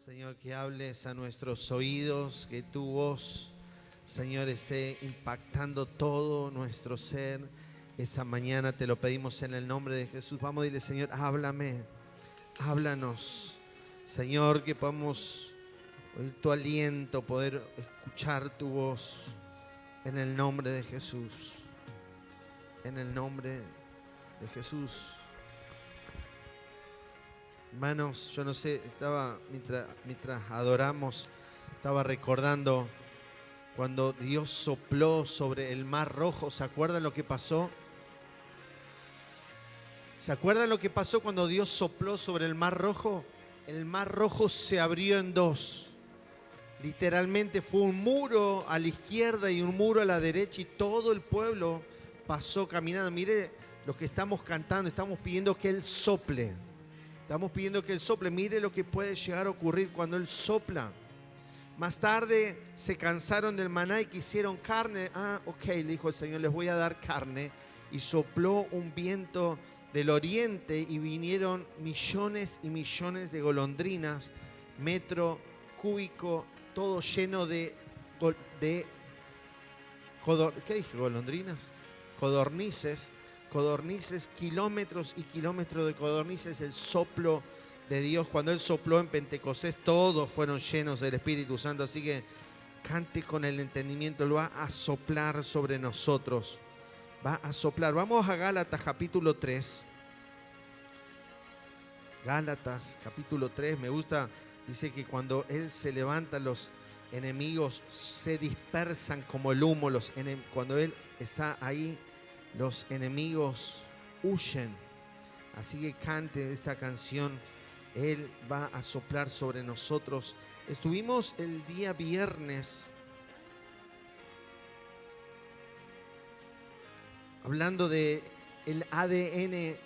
Señor, que hables a nuestros oídos, que tu voz, Señor, esté impactando todo nuestro ser. Esa mañana te lo pedimos en el nombre de Jesús. Vamos a decirle, Señor, háblame, háblanos. Señor, que podamos oír tu aliento, poder escuchar tu voz en el nombre de Jesús. En el nombre de Jesús. Hermanos, yo no sé, estaba mientras adoramos, estaba recordando cuando Dios sopló sobre el Mar Rojo. ¿Se acuerdan lo que pasó? ¿Se acuerdan lo que pasó cuando Dios sopló sobre el Mar Rojo? El Mar Rojo se abrió en dos. Literalmente fue un muro a la izquierda y un muro a la derecha y todo el pueblo pasó caminando. Mire lo que estamos cantando, estamos pidiendo que Él sople. Estamos pidiendo que Él sople. Mire lo que puede llegar a ocurrir cuando Él sopla. Más tarde se cansaron del maná y quisieron carne. Ok, le dijo el Señor, les voy a dar carne. Y sopló un viento del oriente y vinieron millones y millones de golondrinas, metro cúbico, todo lleno de ¿qué dije? ¿Golondrinas? Codornices, kilómetros y kilómetros de codornices, el soplo de Dios. Cuando Él sopló en Pentecostés, todos fueron llenos del Espíritu Santo. Así que cante con el entendimiento, Él va a soplar sobre nosotros. Va a soplar. Vamos a Gálatas capítulo 3. Gálatas capítulo 3, me gusta, dice que cuando Él se levanta, los enemigos se dispersan como el humo. Cuando Él está ahí, los enemigos huyen. Así que cante esta canción. Él va a soplar sobre nosotros. Estuvimos el día viernes hablando de el ADN,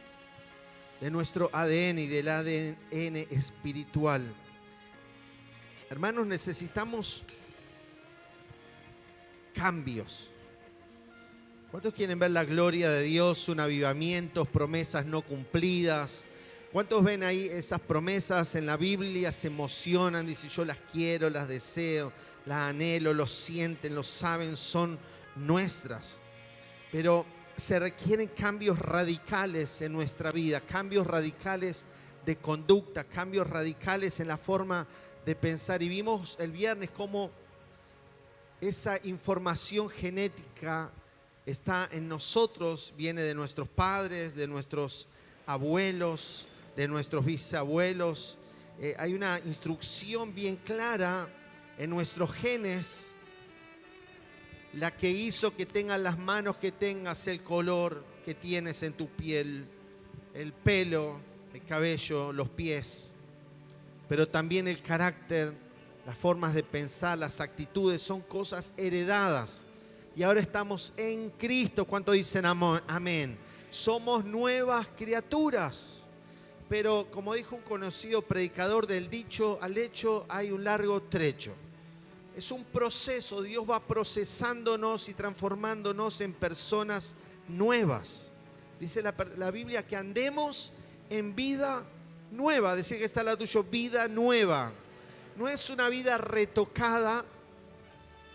de nuestro ADN y del ADN espiritual. Hermanos, necesitamos cambios. ¿Cuántos quieren ver la gloria de Dios, un avivamiento, promesas no cumplidas? ¿Cuántos ven ahí esas promesas en la Biblia, se emocionan, dicen yo las quiero, las deseo, las anhelo, lo sienten, lo saben, son nuestras? Pero se requieren cambios radicales en nuestra vida, cambios radicales de conducta, cambios radicales en la forma de pensar. Y vimos el viernes cómo esa información genética está en nosotros, viene de nuestros padres, de nuestros abuelos, de nuestros bisabuelos. Hay una instrucción bien clara en nuestros genes, la que hizo que tengas las manos que tengas, el color que tienes en tu piel, el pelo, el cabello, los pies, pero también el carácter, las formas de pensar, las actitudes, son cosas heredadas. Y ahora estamos en Cristo. ¿Cuántos dicen amén? Somos nuevas criaturas. Pero como dijo un conocido predicador, del dicho al hecho hay un largo trecho. Es un proceso. Dios va procesándonos y transformándonos en personas nuevas. Dice la Biblia que andemos en vida nueva. Decía que está al lado tuyo, vida nueva. No es una vida retocada,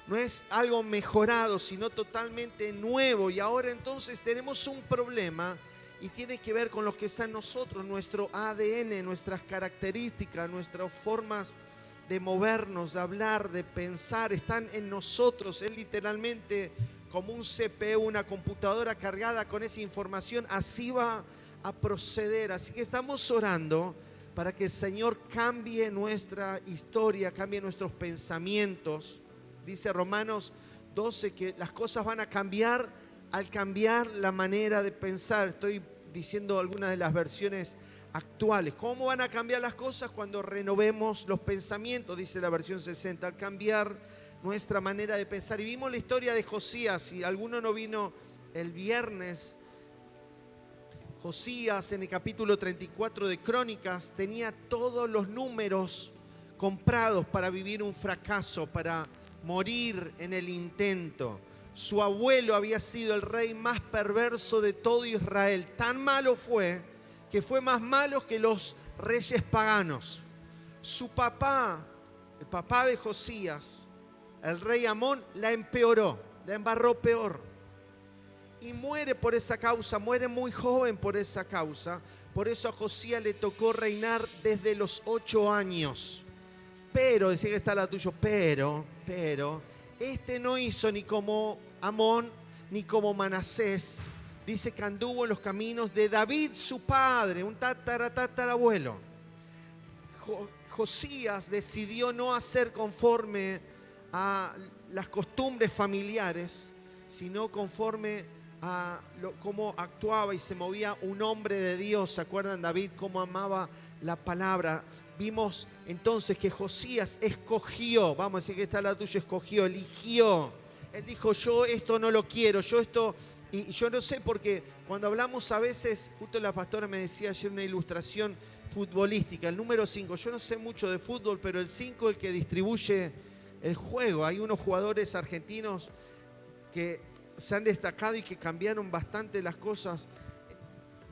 no es algo mejorado, sino totalmente nuevo. Y ahora entonces tenemos un problema y tiene que ver con lo que está en nosotros, nuestro ADN, nuestras características, nuestras formas de movernos, de hablar, de pensar, están en nosotros. Es literalmente como un CPU, una computadora cargada con esa información, así va a proceder. Así que estamos orando para que el Señor cambie nuestra historia, cambie nuestros pensamientos. Dice Romanos 12 que las cosas van a cambiar al cambiar la manera de pensar. Estoy diciendo algunas de las versiones actuales. ¿Cómo van a cambiar las cosas? Cuando renovemos los pensamientos, dice la versión 60, al cambiar nuestra manera de pensar. Y vimos la historia de Josías. Si alguno no vino el viernes, Josías en el capítulo 34 de Crónicas tenía todos los números comprados para vivir un fracaso, para morir en el intento. Su abuelo había sido el rey más perverso de todo Israel. Tan malo fue que fue más malo que los reyes paganos. Su papá, el papá de Josías, el rey Amón, la empeoró, la embarró peor. Y muere por esa causa, muere muy joven por esa causa. Por eso a Josías le tocó reinar desde los 8 años. Pero, decía que está la tuya, pero, este no hizo ni como Amón, ni como Manasés. Dice que anduvo en los caminos de David, su padre, un tatarabuelo. Josías decidió no hacer conforme a las costumbres familiares, sino conforme a cómo actuaba y se movía un hombre de Dios. ¿Se acuerdan David cómo amaba la palabra? Vimos entonces que Josías escogió, vamos a decir que está la tuya, escogió, eligió. Él dijo, yo esto no lo quiero, yo esto... Y yo no sé, porque cuando hablamos a veces, justo la pastora me decía ayer una ilustración futbolística, el número 5, yo no sé mucho de fútbol, pero el 5 es el que distribuye el juego. Hay unos jugadores argentinos que se han destacado y que cambiaron bastante las cosas,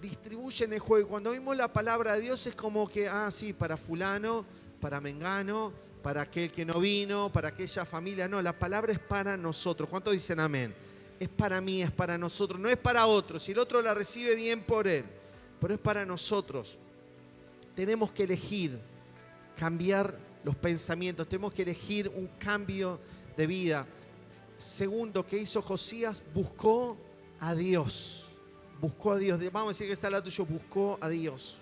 distribuyen el juego. Cuando vimos la palabra de Dios es como que, sí, para fulano, para mengano, para aquel que no vino, para aquella familia. No, la palabra es para nosotros. ¿Cuántos dicen amén? Es para mí, es para nosotros, no es para otros. Si el otro la recibe, bien por él, pero es para nosotros. Tenemos que elegir cambiar los pensamientos, tenemos que elegir un cambio de vida. Segundo, ¿qué hizo Josías? Buscó a Dios. Buscó a Dios. Vamos a decir que está al lado tuyo, buscó a Dios.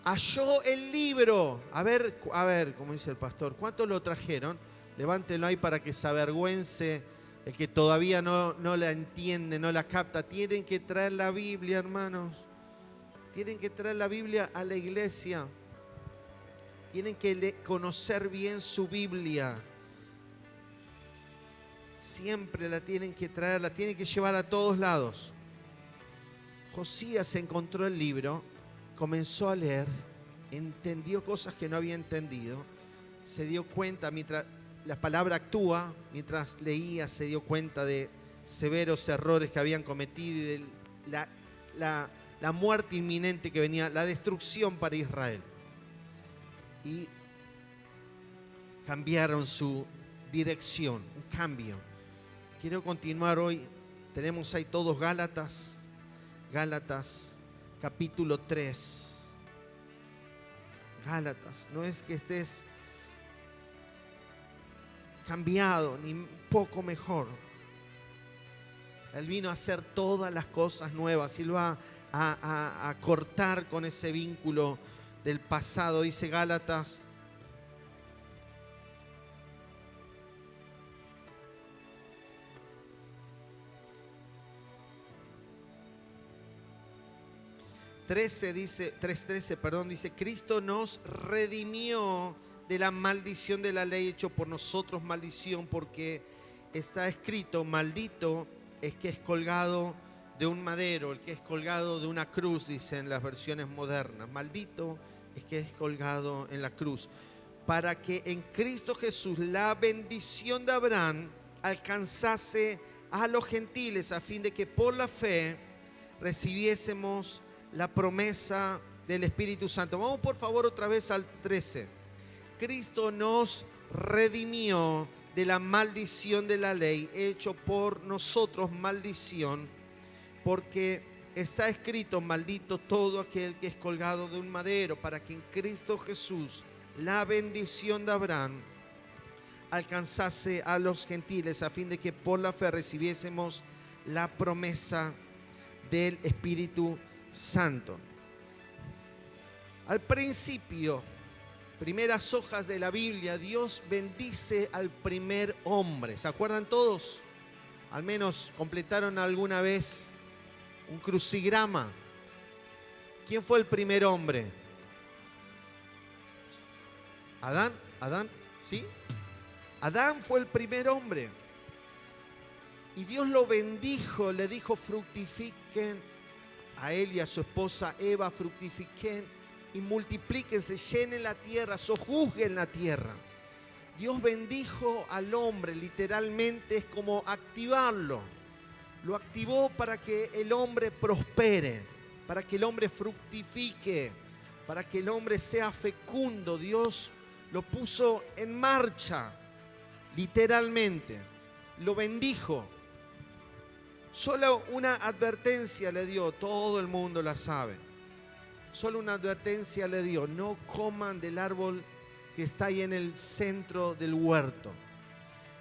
Halló el libro. A ver, como dice el pastor, ¿cuántos lo trajeron? Levántelo ahí para que se avergüence el que todavía no la entiende, no la capta. Tienen que traer la Biblia, hermanos. Tienen que traer la Biblia a la iglesia. Tienen que conocer bien su Biblia. Siempre la tienen que traer, la tienen que llevar a todos lados. Josías encontró el libro, comenzó a leer, entendió cosas que no había entendido, se dio cuenta mientras la palabra actúa, mientras leía se dio cuenta de severos errores que habían cometido y de la muerte inminente que venía, la destrucción para Israel. Y cambiaron su dirección, un cambio. Quiero continuar hoy, tenemos ahí todos Gálatas capítulo 3. Gálatas, no es que estés cambiado ni un poco mejor. Él vino a hacer todas las cosas nuevas y Él va a cortar con ese vínculo del pasado. Dice Gálatas dice 3:13, dice, Cristo nos redimió de la maldición de la ley, hecho por nosotros maldición, porque está escrito, maldito es que es colgado de un madero, el que es colgado de una cruz, dicen las versiones modernas. Maldito es que es colgado en la cruz, para que en Cristo Jesús la bendición de Abraham alcanzase a los gentiles, a fin de que por la fe recibiésemos la promesa del Espíritu Santo. Vamos por favor otra vez al 13. Cristo nos redimió de la maldición de la ley, hecho por nosotros maldición, porque está escrito, maldito todo aquel que es colgado de un madero, para que en Cristo Jesús la bendición de Abraham alcanzase a los gentiles, a fin de que por la fe recibiésemos la promesa del Espíritu Santo. Al principio, primeras hojas de la Biblia, Dios bendice al primer hombre. ¿Se acuerdan todos? Al menos completaron alguna vez un crucigrama. ¿Quién fue el primer hombre? Adán, ¿sí? Adán fue el primer hombre. Y Dios lo bendijo, le dijo, fructifiquen, a él y a su esposa Eva, fructifiquen y multiplíquense, llenen la tierra, sojuzguen la tierra. Dios bendijo al hombre, literalmente es como activarlo. Lo activó para que el hombre prospere, para que el hombre fructifique, para que el hombre sea fecundo. Dios lo puso en marcha, literalmente. Lo bendijo. Solo una advertencia le dio, todo el mundo la sabe. Solo una advertencia le dio: no coman del árbol que está ahí en el centro del huerto.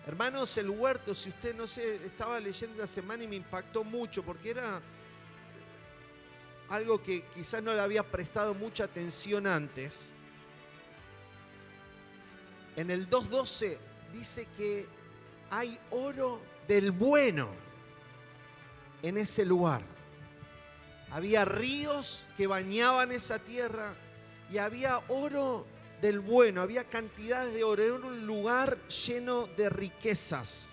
Hermanos, el huerto, si usted no sé, estaba leyendo la semana y me impactó mucho porque era algo que quizás no le había prestado mucha atención antes. En el 2:12 dice que hay oro del bueno en ese lugar. Había ríos que bañaban esa tierra y había oro del bueno, había cantidades de oro. Era un lugar lleno de riquezas.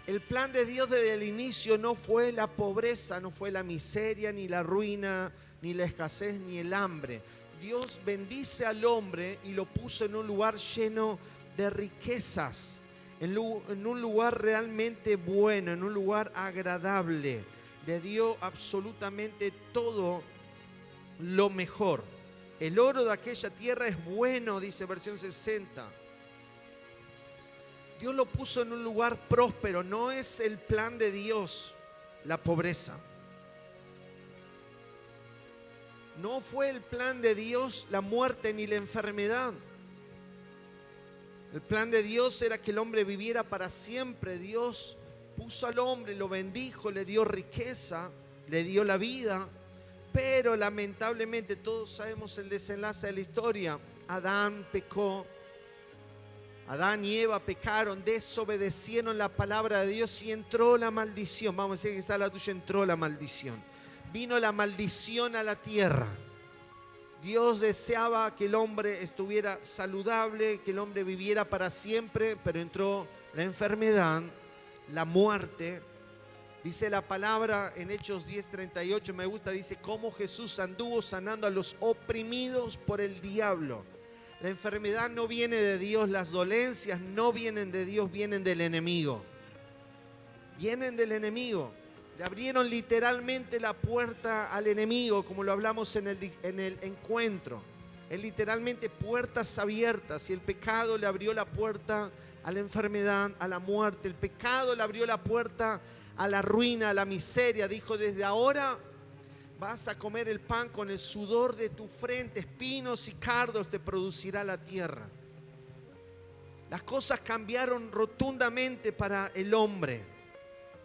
El plan de Dios desde el inicio no fue la pobreza, no fue la miseria, ni la ruina, ni la escasez, ni el hambre. Dios bendice al hombre y lo puso en un lugar lleno de riquezas, en un lugar realmente bueno, en un lugar agradable. Le dio absolutamente todo lo mejor. El oro de aquella tierra es bueno, dice versión 60. Dios lo puso en un lugar próspero. No es el plan de Dios la pobreza. No fue el plan de Dios la muerte ni la enfermedad. El plan de Dios era que el hombre viviera para siempre. Dios puso al hombre, lo bendijo, le dio riqueza, le dio la vida. Pero lamentablemente todos sabemos el desenlace de la historia. Adán pecó. Adán y Eva pecaron, desobedecieron la palabra de Dios y entró la maldición. Vamos a decir que está la tuya, entró la maldición. Vino la maldición a la tierra. Dios deseaba que el hombre estuviera saludable, que el hombre viviera para siempre, pero entró la enfermedad, la muerte. Dice la palabra en Hechos 10:38, me gusta, dice cómo Jesús anduvo sanando a los oprimidos por el diablo. La enfermedad no viene de Dios, las dolencias no vienen de Dios, vienen del enemigo. Vienen del enemigo. Le abrieron literalmente la puerta al enemigo, como lo hablamos en el encuentro. Es literalmente puertas abiertas, y el pecado le abrió la puerta a la enfermedad, a la muerte. El pecado le abrió la puerta a la ruina, a la miseria. Dijo: desde ahora vas a comer el pan con el sudor de tu frente, espinos y cardos te producirá la tierra. Las cosas cambiaron rotundamente para el hombre.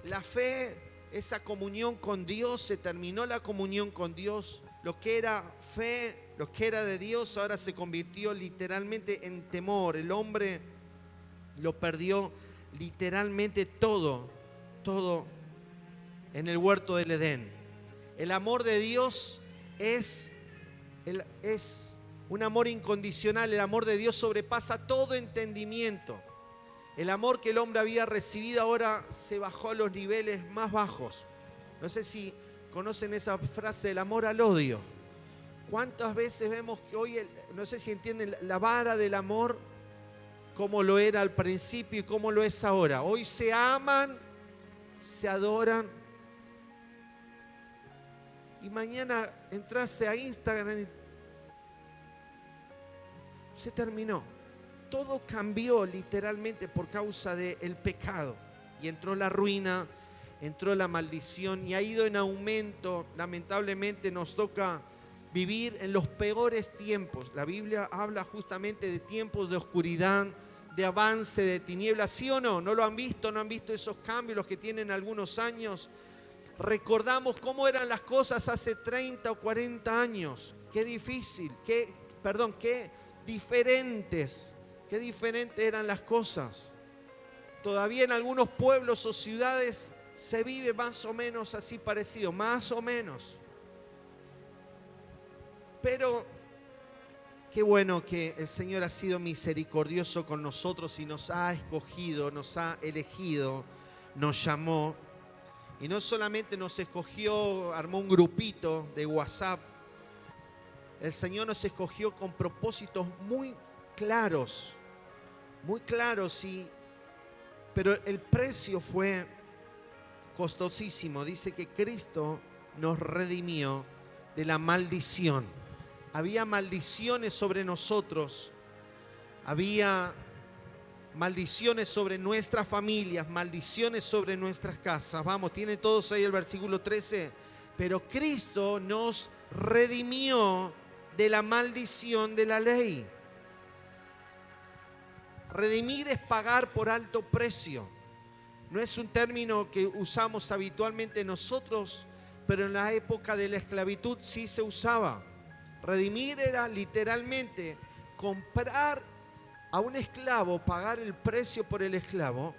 La fe, esa comunión con Dios, se terminó la comunión con Dios. Lo que era fe, lo que era de Dios, ahora se convirtió literalmente en temor. El hombre lo perdió literalmente todo en el huerto del Edén. El amor de Dios es un amor incondicional. El amor de Dios sobrepasa todo entendimiento. El amor que el hombre había recibido ahora se bajó a los niveles más bajos. No sé si conocen esa frase del amor al odio. ¿Cuántas veces vemos que hoy, no sé si entienden, la vara del amor, como lo era al principio y como lo es ahora? Hoy se aman, se adoran, y mañana entraste a Instagram y se terminó. Todo cambió literalmente por causa del pecado. Y entró la ruina, entró la maldición y ha ido en aumento. Lamentablemente nos toca vivir en los peores tiempos. La Biblia habla justamente de tiempos de oscuridad, de avance, de tinieblas. ¿Sí o no? ¿No lo han visto? ¿No han visto esos cambios los que tienen algunos años? Recordamos cómo eran las cosas hace 30 o 40 años. Qué difícil, qué diferentes eran las cosas. Todavía en algunos pueblos o ciudades se vive más o menos así parecido, más o menos. Pero qué bueno que el Señor ha sido misericordioso con nosotros y nos ha escogido, nos ha elegido, nos llamó. Y no solamente nos escogió, armó un grupito de WhatsApp. El Señor nos escogió con propósitos muy claros, pero el precio fue costosísimo. Dice que Cristo nos redimió de la maldición había maldiciones sobre nosotros, había maldiciones sobre nuestras familias, maldiciones sobre nuestras casas. Vamos, tienen todos ahí el versículo 13. Pero Cristo nos redimió de la maldición de la ley. Redimir es pagar por alto precio. No es un término que usamos habitualmente nosotros, pero en la época de la esclavitud sí se usaba. Redimir era literalmente comprar a un esclavo, pagar el precio por el esclavo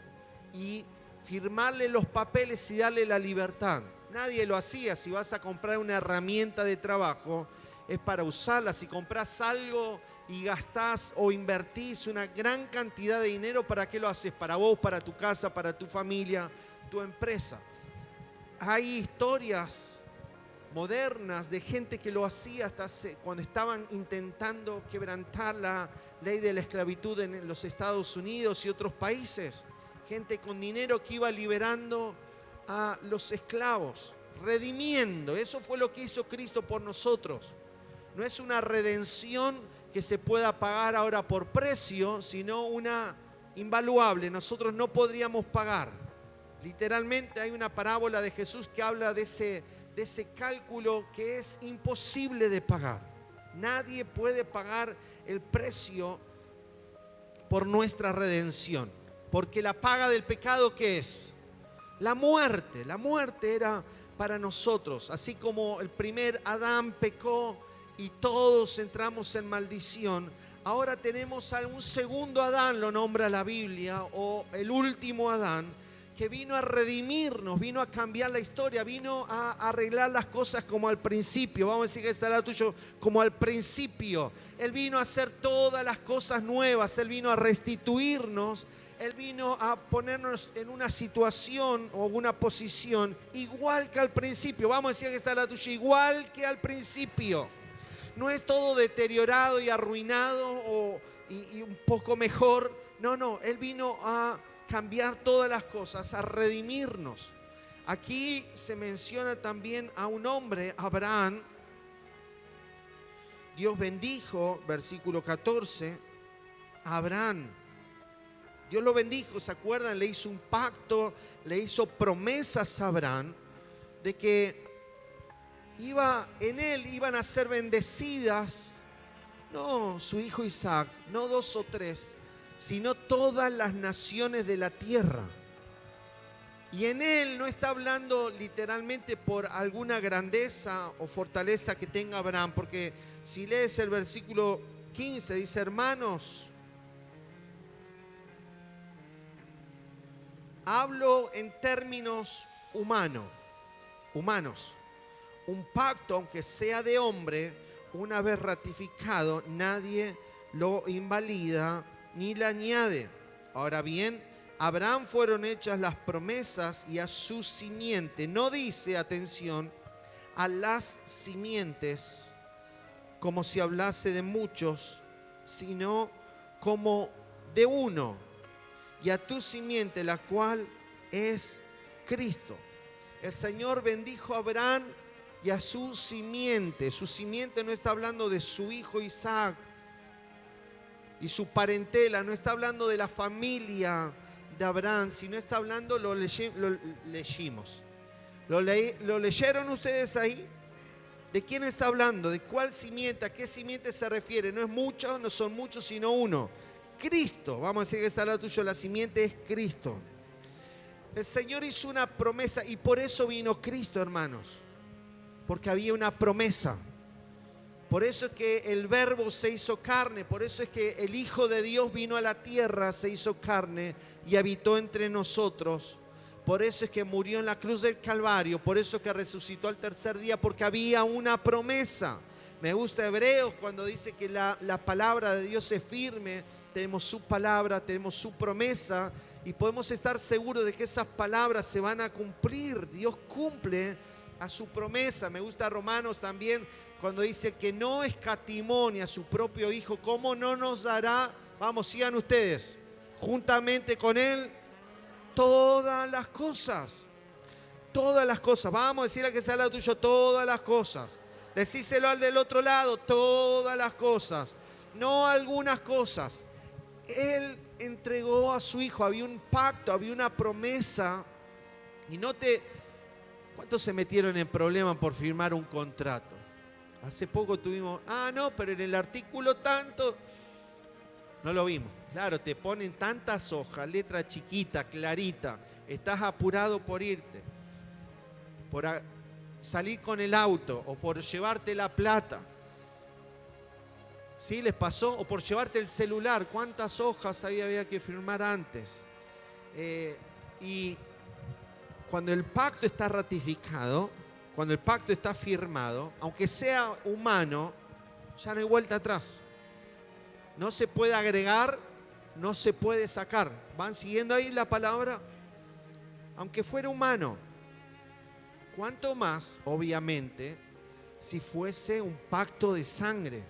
y firmarle los papeles y darle la libertad. Nadie lo hacía. Si vas a comprar una herramienta de trabajo, es para usarla. Si compras algo y gastás o invertís una gran cantidad de dinero, ¿para qué lo haces? Para vos, para tu casa, para tu familia, tu empresa. Hay historias modernas de gente que lo hacía hasta cuando estaban intentando quebrantar la ley de la esclavitud en los Estados Unidos y otros países. Gente con dinero que iba liberando a los esclavos, redimiendo. Eso fue lo que hizo Cristo por nosotros. No es una redención que se pueda pagar ahora por precio, sino una invaluable. Nosotros no podríamos pagar. Literalmente hay una parábola de Jesús que habla de ese cálculo que es imposible de pagar. Nadie puede pagar el precio por nuestra redención, porque la paga del pecado, ¿qué es? La muerte. La muerte era para nosotros. Así como el primer Adán pecó y todos entramos en maldición, ahora tenemos a un segundo Adán, lo nombra la Biblia, o el último Adán, que vino a redimirnos, vino a cambiar la historia, vino a arreglar las cosas como al principio. Vamos a decir que está al lado tuyo, como al principio. Él vino a hacer todas las cosas nuevas, Él vino a restituirnos, Él vino a ponernos en una situación o una posición igual que al principio. Vamos a decir que está al lado tuyo, igual que al principio. No es todo deteriorado y arruinado y un poco mejor. No, Él vino a cambiar todas las cosas, a redimirnos. Aquí se menciona también a un hombre, Abraham. Dios bendijo, versículo 14, a Abraham. Dios lo bendijo, ¿se acuerdan? Le hizo un pacto, le hizo promesas a Abraham de que en él iban a ser bendecidas, no su hijo Isaac, no 2 o 3, sino todas las naciones de la tierra. Y en él no está hablando literalmente por alguna grandeza o fortaleza que tenga Abraham, porque si lees el versículo 15 dice: hermanos, hablo en términos humanos. Un pacto, aunque sea de hombre, una vez ratificado, nadie lo invalida ni le añade. Ahora bien, a Abraham fueron hechas las promesas y a su simiente. No dice, atención, a las simientes, como si hablase de muchos, sino como de uno. Y a tu simiente, la cual es Cristo. El Señor bendijo a Abraham y a su simiente. Su simiente no está hablando de su hijo Isaac y su parentela, no está hablando de la familia de Abraham, sino está hablando, lo leímos. ¿Lo leyeron ustedes ahí? ¿De quién está hablando? ¿De cuál simiente? ¿A qué simiente se refiere? No es mucho, no son muchos, sino uno. Cristo. Vamos a decir que está al lado tuyo, la simiente es Cristo. El Señor hizo una promesa y por eso vino Cristo, hermanos. Porque había una promesa. Por eso es que el Verbo se hizo carne. Por eso es que el Hijo de Dios vino a la tierra, se hizo carne y habitó entre nosotros. Por eso es que murió en la cruz del Calvario. Por eso es que resucitó al tercer día, porque había una promesa. Me gusta Hebreos cuando dice que la palabra de Dios es firme. Tenemos su palabra, tenemos su promesa y podemos estar seguros de que esas palabras se van a cumplir. Dios cumple a su promesa. Me gusta Romanos también cuando dice que no escatimó ni a su propio Hijo, ¿cómo no nos dará? Vamos, sigan ustedes, juntamente con Él todas las cosas. Todas las cosas. Vamos a decirle que está al lado tuyo, todas las cosas. Decíselo al del otro lado, todas las cosas, no algunas cosas. Él entregó a su hijo, había un pacto, había una promesa. Y ¿cuántos se metieron en problemas por firmar un contrato? Hace poco tuvimos, no, pero en el artículo tanto, no lo vimos. Claro, te ponen tantas hojas, letra chiquita, clarita, estás apurado por irte, por salir con el auto o por llevarte la plata. ¿Sí les pasó? O por llevarte el celular. ¿Cuántas hojas ahí había que firmar antes? Y cuando el pacto está ratificado, cuando el pacto está firmado, aunque sea humano, ya no hay vuelta atrás. No se puede agregar, no se puede sacar. ¿Van siguiendo ahí la palabra? Aunque fuera humano. ¿Cuánto más, obviamente, si fuese un pacto de sangre?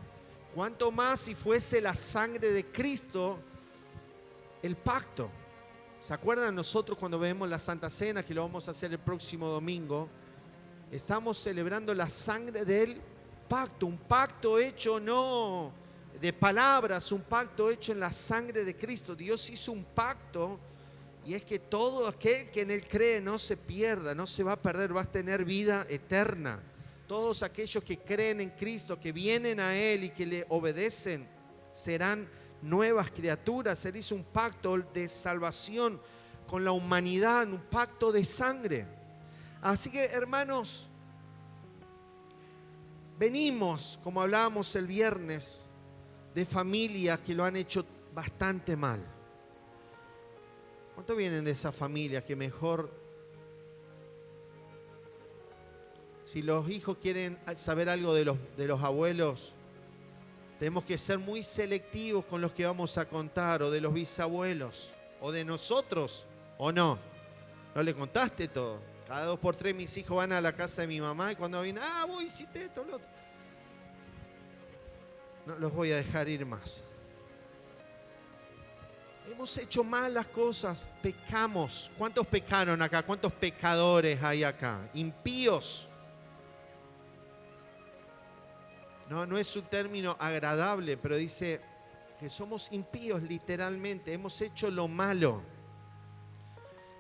¿Cuánto más si fuese la sangre de Cristo el pacto? ¿Se acuerdan nosotros cuando vemos la Santa Cena, que lo vamos a hacer el próximo domingo? Estamos celebrando la sangre del pacto, un pacto hecho no de palabras, un pacto hecho en la sangre de Cristo. Dios hizo un pacto y es que todo aquel que en Él cree no se pierda, no se va a perder, va a tener vida eterna. Todos aquellos que creen en Cristo, que vienen a Él y que le obedecen, serán nuevas criaturas. Él hizo un pacto de salvación con la humanidad, un pacto de sangre. Así que, hermanos, venimos, como hablábamos el viernes, de familias que lo han hecho bastante mal. ¿Cuántos vienen de esa familia que mejor, si los hijos quieren saber algo de los abuelos, tenemos que ser muy selectivos con los que vamos a contar, o de los bisabuelos, o de nosotros, o no? ¿No le contaste todo? Cada 2 por 3 mis hijos van a la casa de mi mamá y cuando vienen, vos hiciste esto, lo otro. No los voy a dejar ir más. Hemos hecho mal las cosas, pecamos. ¿Cuántos pecaron acá? ¿Cuántos pecadores hay acá? Impíos. No es un término agradable, pero dice que somos impíos literalmente. Hemos hecho lo malo.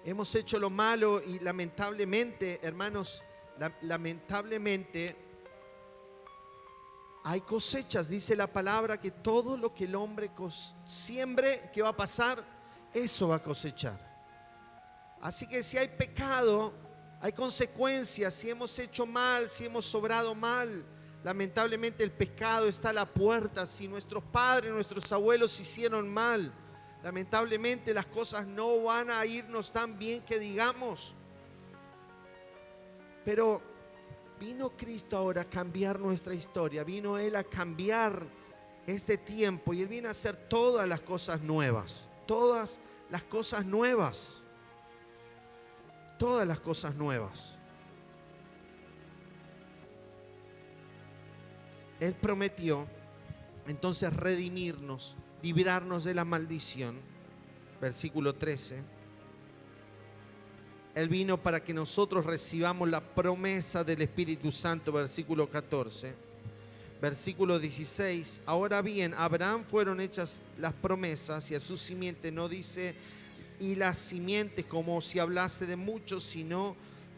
Hemos hecho lo malo y lamentablemente, hermanos, lamentablemente hay cosechas. Dice la palabra que todo lo que el hombre siembre, ¿qué va a pasar? Eso va a cosechar. Así que si hay pecado, hay consecuencias. Si hemos hecho mal, si hemos obrado mal, lamentablemente el pecado está a la puerta. Si nuestros padres, nuestros abuelos hicieron mal, lamentablemente las cosas no van a irnos tan bien que digamos. Pero vino Cristo ahora a cambiar nuestra historia. Vino Él a cambiar este tiempo y Él viene a hacer todas las cosas nuevas. Todas las cosas nuevas. Todas las cosas nuevas. Él prometió entonces redimirnos, librarnos de la maldición. Versículo 13. Él vino para que nosotros recibamos la promesa del Espíritu Santo. Versículo 14. Versículo 16. Ahora bien, a Abraham fueron hechas las promesas y a su simiente, no dice y las simientes como si hablase de muchos, sino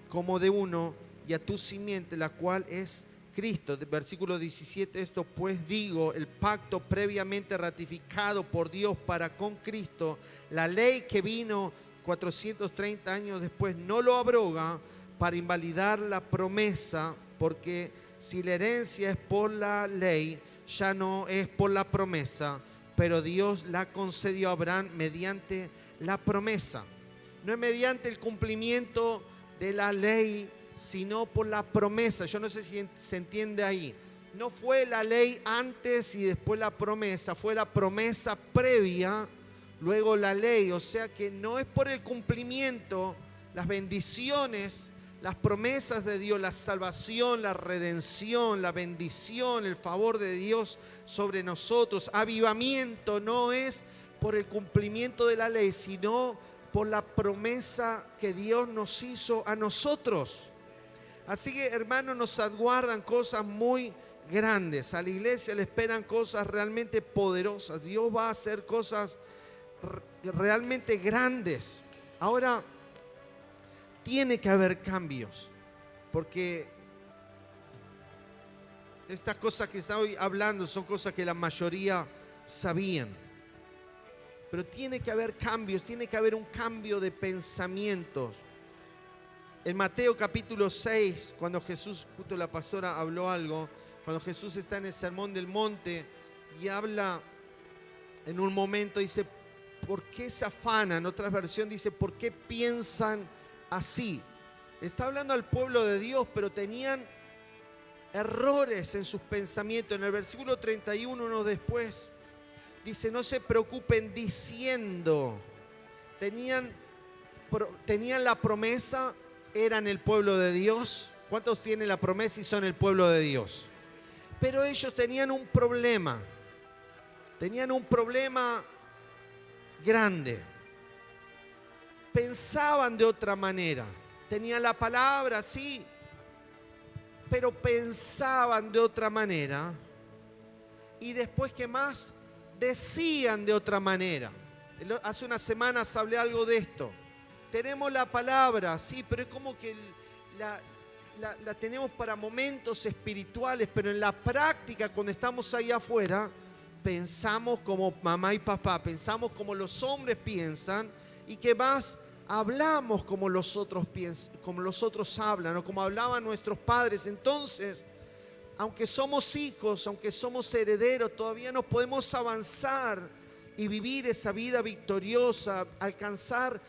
como de uno, y a tu simiente, la cual es Cristo. Versículo 17, esto pues digo, el pacto previamente ratificado por Dios para con Cristo, la ley que vino 430 años después no lo abroga para invalidar la promesa, porque si la herencia es por la ley, ya no es por la promesa, pero Dios la concedió a Abraham mediante la promesa. No es mediante el cumplimiento de la ley, sino por la promesa. Yo no sé si se entiende ahí. No fue la ley antes y después la promesa, fue la promesa previa, luego la ley. O sea que no es por el cumplimiento, las bendiciones, las promesas de Dios, la salvación, la redención, la bendición, el favor de Dios sobre nosotros. Avivamiento no es por el cumplimiento de la ley, sino por la promesa que Dios nos hizo a nosotros. Así que, hermanos, nos aguardan cosas muy grandes. A la iglesia le esperan cosas realmente poderosas. Dios va a hacer cosas realmente grandes. Ahora, tiene que haber cambios, porque estas cosas que estoy hablando son cosas que la mayoría sabían. Pero tiene que haber cambios, tiene que haber un cambio de pensamientos. En Mateo capítulo 6, cuando Jesús, justo la pastora habló algo, cuando Jesús está en el Sermón del Monte y habla en un momento, dice, ¿por qué se afanan? En otra versión dice, ¿por qué piensan así? Está hablando al pueblo de Dios, pero tenían errores en sus pensamientos. En el versículo 31, uno después, dice, no se preocupen diciendo. Tenían la promesa, eran el pueblo de Dios. ¿Cuántos tienen la promesa y son el pueblo de Dios? Pero ellos tenían un problema. Tenían un problema grande. Pensaban de otra manera. Tenían la palabra, sí, pero pensaban de otra manera. Y después, ¿qué más? Decían de otra manera. Hace unas semanas hablé algo de esto. Tenemos la palabra, sí, pero es como que la tenemos para momentos espirituales, pero en la práctica, cuando estamos ahí afuera, pensamos como mamá y papá, pensamos como los hombres piensan, y que más hablamos como los otros piensan, como los otros hablan, o como hablaban nuestros padres. Entonces, aunque somos hijos, aunque somos herederos, todavía no podemos avanzar y vivir esa vida victoriosa, alcanzar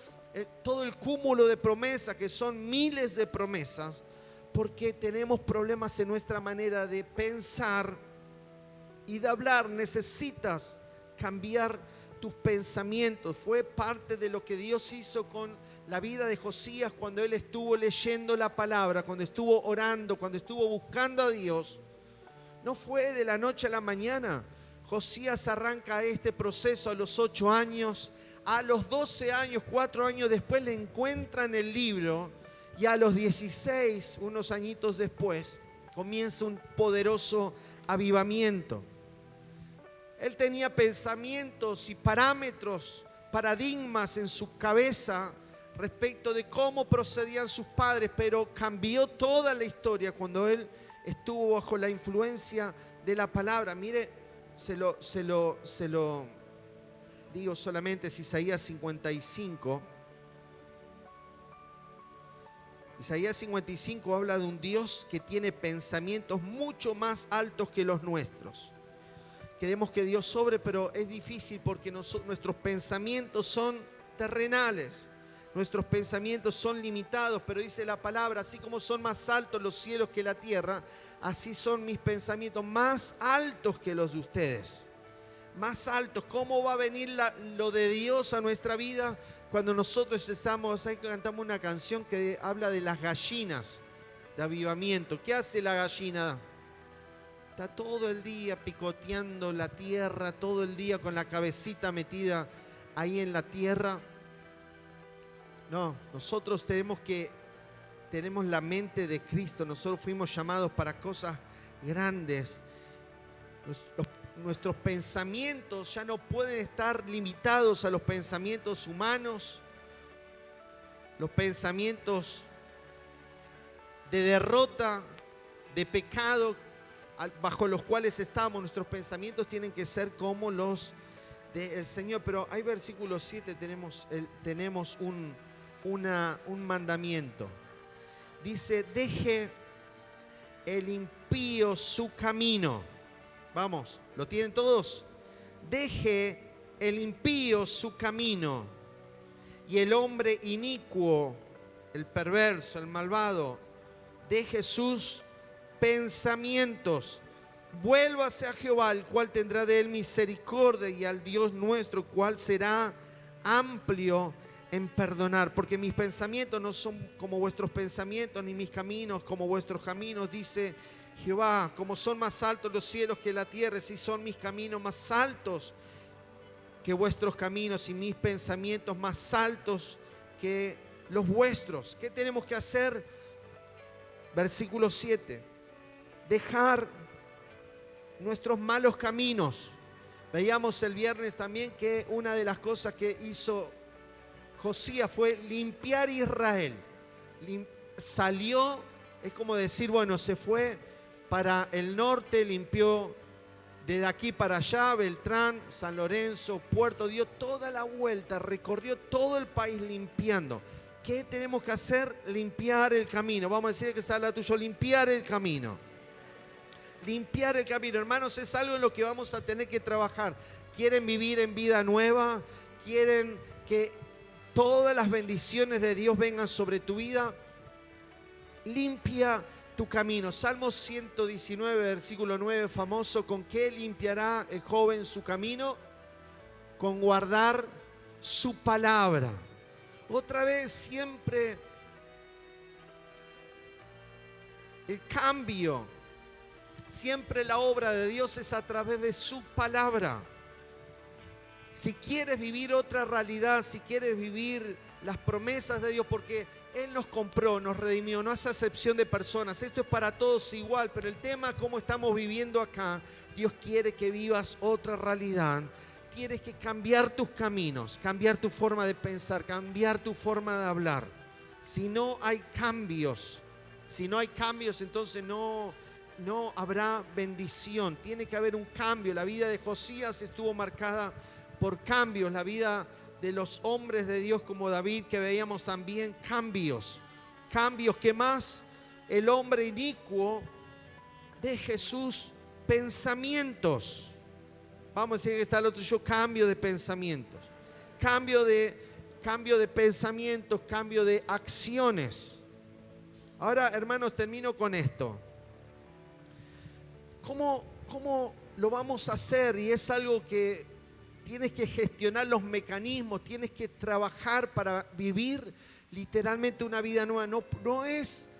todo el cúmulo de promesas, que son miles de promesas, porque tenemos problemas en nuestra manera de pensar y de hablar. Necesitas cambiar tus pensamientos. Fue parte de lo que Dios hizo con la vida de Josías cuando él estuvo leyendo la palabra, cuando estuvo orando, cuando estuvo buscando a Dios. No fue de la noche a la mañana. Josías arranca este proceso a los 8 años. A los 12 años, 4 años después, le encuentran el libro, y a los 16, unos añitos después, comienza un poderoso avivamiento. Él tenía pensamientos y parámetros, paradigmas en su cabeza respecto de cómo procedían sus padres, pero cambió toda la historia cuando él estuvo bajo la influencia de la palabra. Mire, se lo digo solamente, es Isaías 55. Isaías 55 habla de un Dios que tiene pensamientos mucho más altos que los nuestros. Queremos que Dios sobre, pero es difícil porque nuestros pensamientos son terrenales. Nuestros pensamientos son limitados, pero dice la palabra, así como son más altos los cielos que la tierra, así son mis pensamientos más altos que los de ustedes. Más altos. ¿Cómo va a venir lo de Dios a nuestra vida? Cuando nosotros cantamos una canción que habla de las gallinas de avivamiento. ¿Qué hace la gallina? Está todo el día picoteando la tierra, todo el día con la cabecita metida ahí en la tierra. No, nosotros tenemos la mente de Cristo. Nosotros fuimos llamados para cosas grandes. Nuestros pensamientos ya no pueden estar limitados a los pensamientos humanos, los pensamientos de derrota, de pecado bajo los cuales estamos. Nuestros pensamientos tienen que ser como los del Señor. Pero hay versículo 7, tenemos un mandamiento. Dice, deje el impío su camino. Vamos, ¿lo tienen todos? Deje el impío su camino y el hombre inicuo, el perverso, el malvado, deje sus pensamientos. Vuélvase a Jehová, el cual tendrá de él misericordia, y al Dios nuestro, cual será amplio en perdonar. Porque mis pensamientos no son como vuestros pensamientos, ni mis caminos como vuestros caminos, dice Jehová. Como son más altos los cielos que la tierra, si son mis caminos más altos que vuestros caminos, y mis pensamientos más altos que los vuestros. ¿Qué tenemos que hacer? Versículo 7. Dejar nuestros malos caminos. Veíamos el viernes también que una de las cosas que hizo Josías fue limpiar Israel. Salió, es como decir, bueno, se fue para el norte, limpió desde aquí para allá, Beltrán, San Lorenzo, Puerto, dio toda la vuelta, recorrió todo el país limpiando. ¿Qué tenemos que hacer? Limpiar el camino. Vamos a decir que sea la tuyo, limpiar el camino. Limpiar el camino, hermanos, es algo en lo que vamos a tener que trabajar. ¿Quieren vivir en vida nueva? ¿Quieren que todas las bendiciones de Dios vengan sobre tu vida? Limpia tu camino. Salmo 119, versículo 9, famoso. ¿Con qué limpiará el joven su camino? Con guardar su palabra. Otra vez, siempre el cambio. Siempre la obra de Dios es a través de su palabra. Si quieres vivir otra realidad, si quieres vivir las promesas de Dios, porque Él nos compró, nos redimió, no hace acepción de personas. Esto es para todos igual, pero el tema, cómo estamos viviendo acá, Dios quiere que vivas otra realidad. Tienes que cambiar tus caminos, cambiar tu forma de pensar, cambiar tu forma de hablar. Si no hay cambios, entonces no habrá bendición. Tiene que haber un cambio. La vida de Josías estuvo marcada por cambios. La vida de los hombres de Dios como David, que veíamos también, cambios. Cambios que más el hombre inicuo de Jesús, pensamientos. Vamos a decir que está lo tuyo, cambio de pensamientos. Cambio de pensamientos, cambio de acciones. Ahora, hermanos, termino con esto. ¿Cómo lo vamos a hacer? Y es algo que tienes que gestionar los mecanismos, tienes que trabajar para vivir literalmente una vida nueva. No es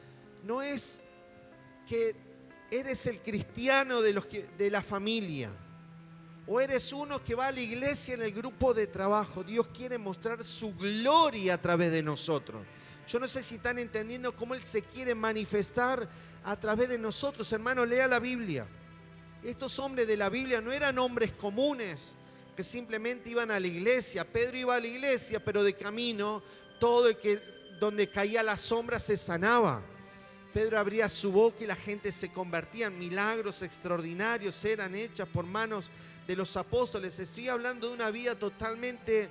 que eres el cristiano de la familia, o eres uno que va a la iglesia en el grupo de trabajo. Dios quiere mostrar su gloria a través de nosotros. Yo no sé si están entendiendo cómo Él se quiere manifestar a través de nosotros. Hermano, lea la Biblia. Estos hombres de la Biblia no eran hombres comunes que simplemente iban a la iglesia. Pedro iba a la iglesia, pero de camino donde caía la sombra se sanaba. Pedro abría su boca y la gente se convertía. Milagros extraordinarios eran hechas por manos de los apóstoles. Estoy hablando de una vida totalmente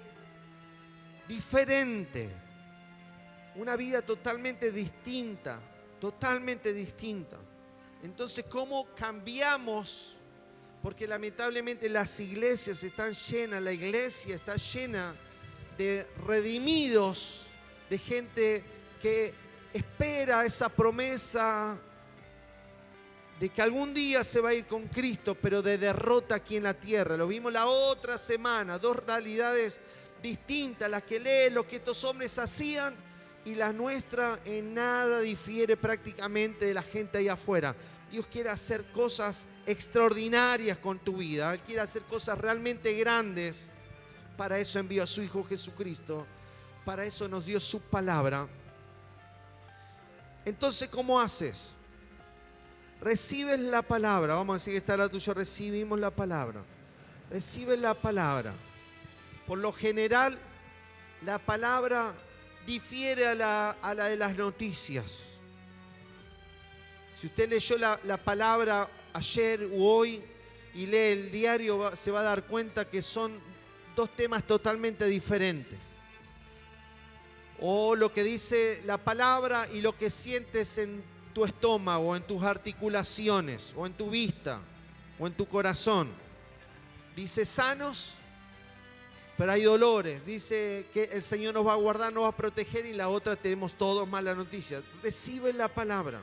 diferente, una vida totalmente distinta. Entonces, ¿cómo cambiamos? Porque lamentablemente las iglesias están llenas, la iglesia está llena de redimidos, de gente que espera esa promesa de que algún día se va a ir con Cristo, pero de derrota aquí en la tierra. Lo vimos la otra semana, dos realidades distintas, las que lee lo que estos hombres hacían, y la nuestra en nada difiere prácticamente de la gente ahí afuera. Dios quiere hacer cosas extraordinarias con tu vida. Él quiere hacer cosas realmente grandes. Para eso envió a su Hijo Jesucristo. Para eso nos dio su palabra. Entonces, ¿cómo haces? Recibes la palabra. Vamos a decir que está la tuya. Recibimos la palabra. Recibes la palabra. Por lo general, la palabra difiere a la de las noticias. Si usted leyó la palabra ayer u hoy y lee el diario, se va a dar cuenta que son dos temas totalmente diferentes. O lo que dice la palabra y lo que sientes en tu estómago, en tus articulaciones, o en tu vista, o en tu corazón. Dice sanos, pero hay dolores. Dice que el Señor nos va a guardar, nos va a proteger, y la otra tenemos todos malas noticias. Recibe la palabra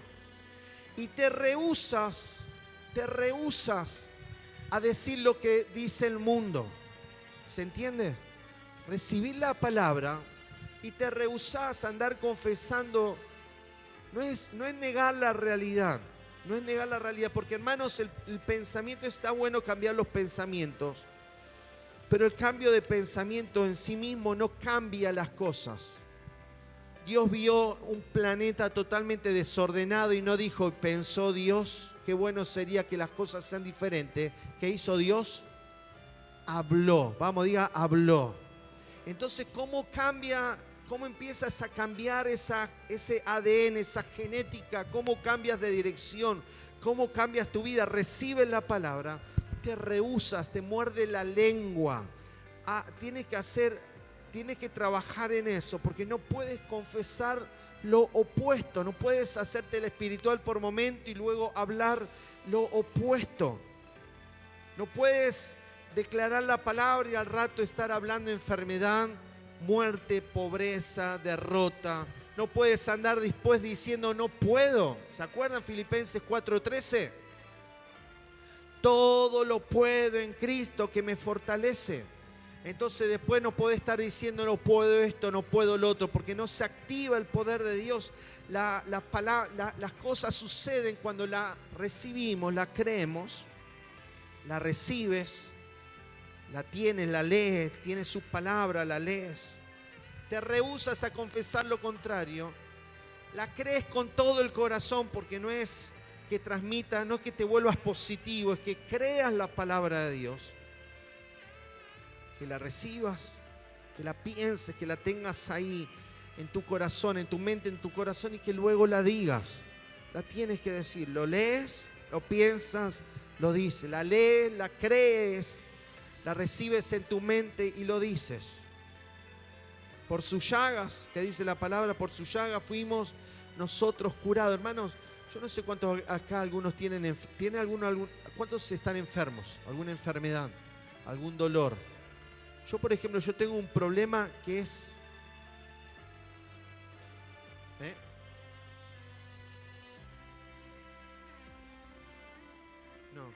y te rehusas a decir lo que dice el mundo. ¿Se entiende? Recibir la palabra y te rehusas a andar confesando. No es negar la realidad. No es negar la realidad, porque hermanos, el pensamiento, está bueno cambiar los pensamientos, pero el cambio de pensamiento en sí mismo no cambia las cosas. Dios vio un planeta totalmente desordenado y no dijo, pensó Dios, qué bueno sería que las cosas sean diferentes. ¿Qué hizo Dios? Habló. Vamos, diga, habló. Entonces, ¿cómo cambia? ¿Cómo empiezas a cambiar ese ADN, esa genética? ¿Cómo cambias de dirección? ¿Cómo cambias tu vida? Recibes la palabra, te rehusas, te muerde la lengua. Tienes que trabajar en eso, porque no puedes confesar lo opuesto. No puedes hacerte el espiritual por momento y luego hablar lo opuesto. No puedes declarar la palabra y al rato estar hablando enfermedad, muerte, pobreza, derrota. No puedes andar después diciendo no puedo. ¿Se acuerdan Filipenses 4:13? Todo lo puedo en Cristo que me fortalece. Entonces después no podés estar diciendo no puedo esto, no puedo lo otro, porque no se activa el poder de Dios. Las cosas suceden cuando la recibimos, la creemos, la recibes, la tienes, la lees, tienes su palabra, la lees. Te rehusas a confesar lo contrario. La crees con todo el corazón, porque no es que transmita, no es que te vuelvas positivo, es que creas la palabra de Dios. Que la recibas, que la pienses, que la tengas ahí en tu corazón, en tu mente, en tu corazón, y que luego la digas. La tienes que decir. Lo lees, lo piensas, lo dices. La lees, la crees, la recibes en tu mente y lo dices. Por sus llagas, que dice la palabra, por sus llagas fuimos nosotros curados. Hermanos, yo no sé cuántos acá algunos tienen ¿cuántos están enfermos? ¿Alguna enfermedad? ¿Algún dolor? Yo, por ejemplo, yo tengo un problema que es... No.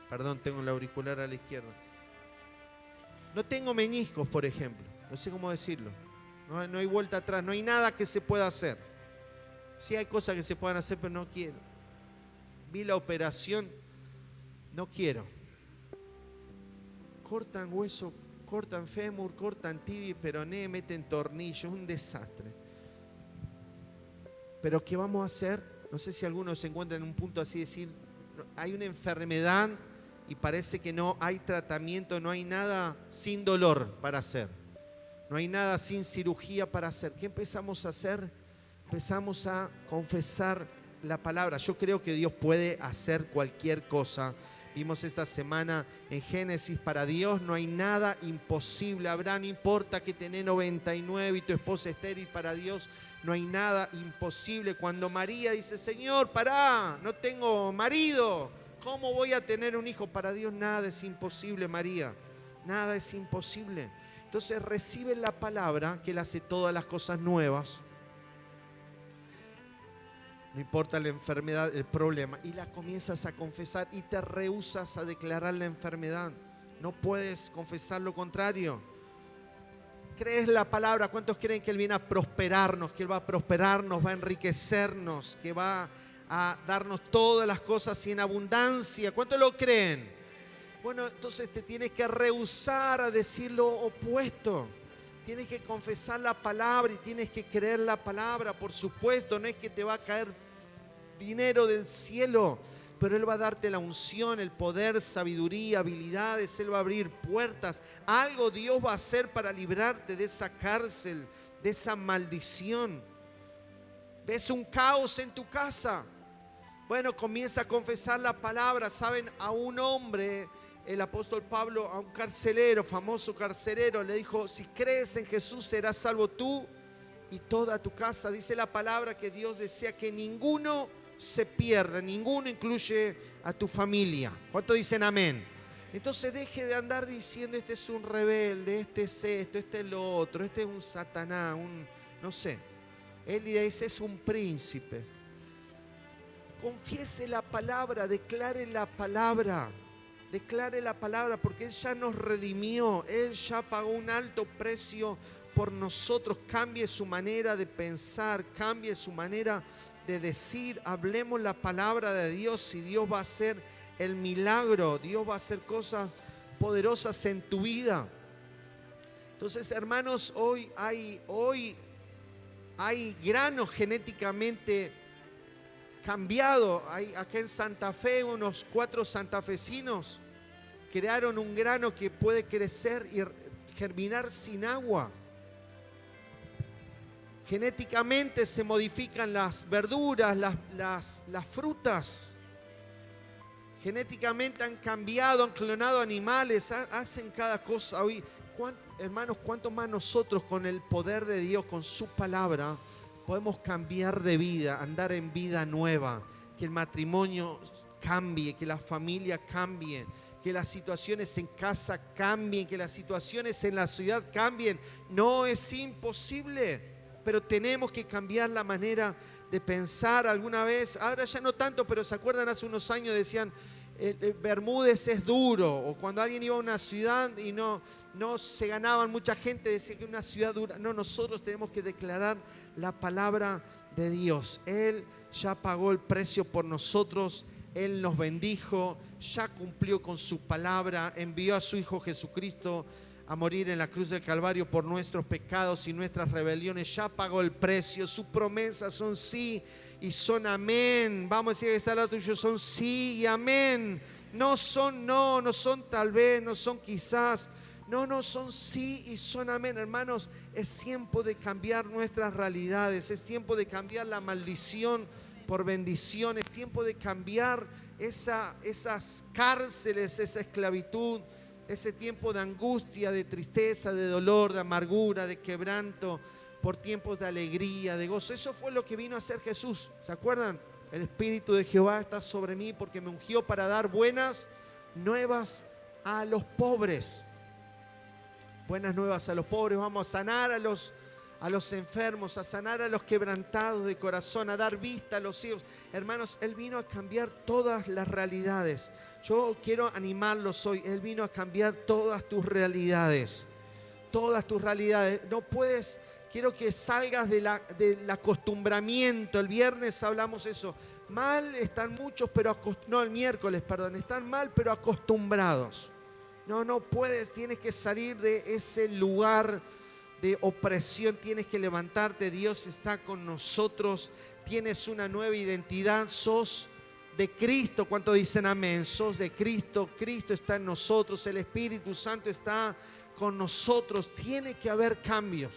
Perdón, tengo el auricular a la izquierda. No tengo meniscos, por ejemplo. No sé cómo decirlo. No hay vuelta atrás. No hay nada que se pueda hacer. Sí hay cosas que se puedan hacer, pero no quiero. Vi la operación. No quiero. Cortan hueso, cortan fémur, cortan tibia y peroné, meten tornillos, un desastre. Pero ¿qué vamos a hacer? No sé si algunos se encuentran en un punto así, decir, hay una enfermedad y parece que no hay tratamiento, no hay nada sin dolor para hacer. No hay nada sin cirugía para hacer. ¿Qué empezamos a hacer? Empezamos a confesar la palabra. Yo creo que Dios puede hacer cualquier cosa. Vimos esta semana en Génesis, para Dios no hay nada imposible. Abraham, no importa que tenés 99 y tu esposa estéril, para Dios no hay nada imposible. Cuando María dice, Señor, pará, no tengo marido, ¿cómo voy a tener un hijo? Para Dios nada es imposible, María, nada es imposible. Entonces recibe la palabra que Él hace todas las cosas nuevas. No importa la enfermedad, el problema, y la comienzas a confesar y te rehusas a declarar la enfermedad. No puedes confesar lo contrario. Crees la palabra. ¿Cuántos creen que Él viene a prosperarnos? Que Él va a prosperarnos, va a enriquecernos, que va a darnos todas las cosas y en abundancia. ¿Cuántos lo creen? Bueno, entonces te tienes que rehusar a decir lo opuesto. Tienes que confesar la palabra y tienes que creer la palabra. Por supuesto, no es que te va a caer dinero del cielo, pero Él va a darte la unción, el poder, sabiduría, habilidades. Él va a abrir puertas. Algo Dios va a hacer para librarte de esa cárcel, de esa maldición. ¿Ves un caos en tu casa? Bueno, comienza a confesar la palabra. ¿Saben? A un hombre, el apóstol Pablo, a un carcelero, famoso carcelero, le dijo, si crees en Jesús serás salvo tú y toda tu casa. Dice la palabra que Dios desea que ninguno se pierda, ninguno, incluye a tu familia. ¿Cuántos dicen amén? Entonces deje de andar diciendo, este es un rebelde, este es esto, este es lo otro, este es un satanás, no sé. Él dice, es un príncipe. Confiese la palabra, declare la palabra. Declare la palabra, porque Él ya nos redimió. Él ya pagó un alto precio por nosotros. Cambie su manera de pensar, cambie su manera de decir. Hablemos la palabra de Dios y Dios va a hacer el milagro. Dios va a hacer cosas poderosas en tu vida. Entonces, hermanos, hoy hay granos genéticamente cambiados. Acá en Santa Fe, unos 4 santafesinos crearon un grano que puede crecer y germinar sin agua. Genéticamente se modifican las verduras, las frutas. Genéticamente han cambiado, han clonado animales, hacen cada cosa. Hoy, hermanos, cuánto más nosotros con el poder de Dios, con su palabra, podemos cambiar de vida, andar en vida nueva. Que el matrimonio cambie, que la familia cambie, que las situaciones en casa cambien, que las situaciones en la ciudad cambien. No es imposible, pero tenemos que cambiar la manera de pensar. Alguna vez, ahora ya no tanto, pero se acuerdan, hace unos años decían Bermúdez es duro, o cuando alguien iba a una ciudad y no se ganaban, mucha gente decía que una ciudad dura. No, nosotros tenemos que declarar la palabra de Dios. Él ya pagó el precio por nosotros, Él nos bendijo, ya cumplió con su palabra, envió a su Hijo Jesucristo a morir en la cruz del Calvario por nuestros pecados y nuestras rebeliones. Ya pagó el precio. Sus promesas son sí y son amén. Vamos a decir que está al lado tuyo, son sí y amén. No son no, no son tal vez, no son quizás. No, son sí y son amén. Hermanos, es tiempo de cambiar nuestras realidades. Es tiempo de cambiar la maldición por bendición. Es tiempo de cambiar esas cárceles, esa esclavitud, ese tiempo de angustia, de tristeza, de dolor, de amargura, de quebranto, por tiempos de alegría, de gozo. Eso fue lo que vino a hacer Jesús. ¿Se acuerdan? El Espíritu de Jehová está sobre mí porque me ungió para dar buenas nuevas a los pobres. Buenas nuevas a los pobres. Vamos a sanar a los enfermos, a sanar a los quebrantados de corazón, a dar vista a los ciegos. Hermanos, Él vino a cambiar todas las realidades. Yo quiero animarlos hoy. Él vino a cambiar todas tus realidades. Todas tus realidades. No puedes, quiero que salgas del acostumbramiento. El viernes hablamos eso. Mal están muchos, pero el miércoles, perdón. Están mal, pero acostumbrados. No puedes, tienes que salir de ese lugar de opresión, tienes que levantarte. Dios está con nosotros, tienes una nueva identidad, sos de Cristo. ¿Cuántos dicen amén? Sos de Cristo, Cristo está en nosotros, el Espíritu Santo está con nosotros. Tiene que haber cambios,